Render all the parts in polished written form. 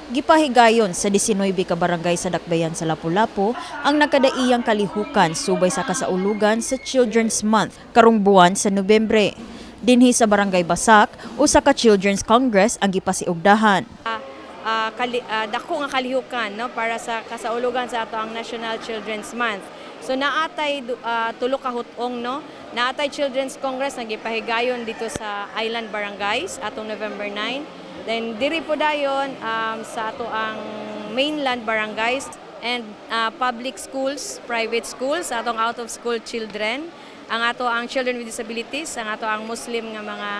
Gipahigayon sa 19 ka barangay sa dakbayan sa Lapu-Lapu ang nakadaiyang kalihukan subay sa kasaulugan sa Children's Month karong buwan sa Nobyembre. Dinhi sa Barangay Basak, usa ka Children's Congress ang gipasiugdahan. Dako nga kalihukan no para sa kasaulugan sa ato ang National Children's Month. So naatay tulo ka hutong no. Naatay Children's Congress nga gipahigayon dito sa Island Barangays atong November 9. Then diri po dayon sa ato ang mainland barangays and public schools, private schools, atong out of school children, ang ato ang children with disabilities, ang ato ang Muslim nga mga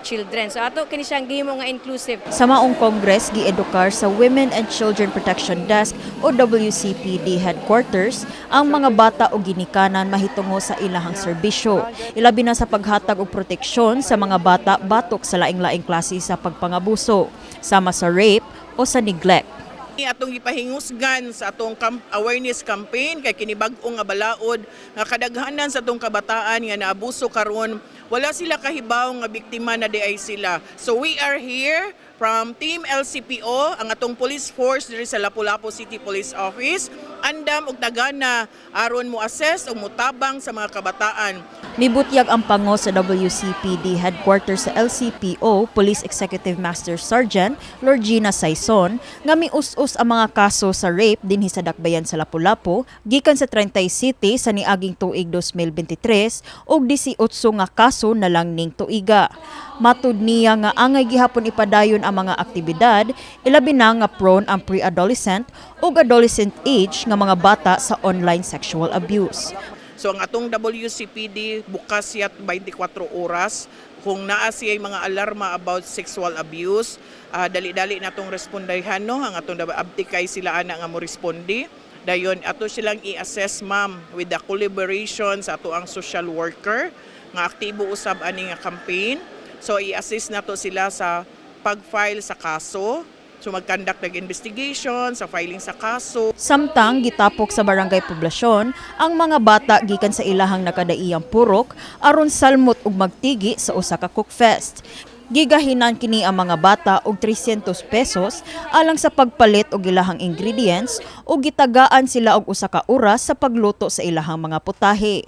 children. So ato kini siyang gihimo nga inclusive. Sa maong Congress gi-edukar sa Women and Children Protection Desk o WCPD headquarters ang mga bata o ginikanan mahitungo sa ilahang serbisyo. Ilabi na sa paghatag og proteksyon sa mga bata batok sa laing-laing klase sa pagpangabuso, sama sa rape o sa neglect. Atong gipahingusgan sa atong awareness campaign kay kini bag-o nga balaod nga kadaghanan sa atong kabataan nga naabuso karon wala sila kahibaw nga biktima na diay sila. So we are here from Team LCPO, ang atong police force diri sa Lapu-Lapu City Police Office, andam og tagana aron mo assess ug mutabang sa mga kabataan. Mibutyag ang pango sa WCPD headquarters sa LCPO, Police Executive Master Sergeant Lorgina Saison, nga mius-us ang mga kaso sa rape dinhi sa dakbayan sa Lapu-Lapu gikan sa 30 city sa niaging tuig 2023 ug 18 nga kaso na lang ning tuiga. Matud niya nga angay gihapon ipadayon ang mga aktibidad, ilabi na nga prone ang pre-adolescent ug adolescent age nga mga bata sa online sexual abuse. So ang atong WCPD bukas yat 24 oras kung naa siya mga alarma about sexual abuse, dali-dali natong respondahan no ang atong abtikay sila ana nga mo responde. Dayon ato silang i-assess ma'am with the collaboration sa ato ang social worker nga aktibo usab ani nga campaign. So i-assist nato sila sa pag-file sa kaso. So mag-conduct ng investigation sa filing sa kaso. Samtang gitapok sa barangay poblasyon ang mga bata gikan sa ilahang nakadaiyang purok aron salmot ug magtigi sa usa ka cookfest. Gigahinan kini ang mga bata og 300 pesos alang sa pagpalit og ilahang ingredients ug gitagaan sila og usa ka oras sa pagluto sa ilahang mga putahe.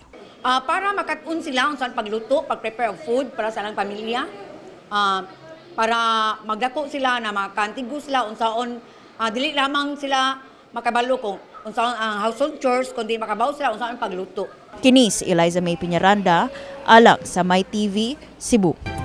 Para makatun sila unsa pagluto, pag-prepare og food para sa ilang pamilya. Para magdako sila na makakantigo sila unsaon dili lamang sila makabalo kung unsaon ang household chores kundi makabaw sila unsaon pagluto. Kini si Elaiza Penaranda, alang sa My TV, Cebu.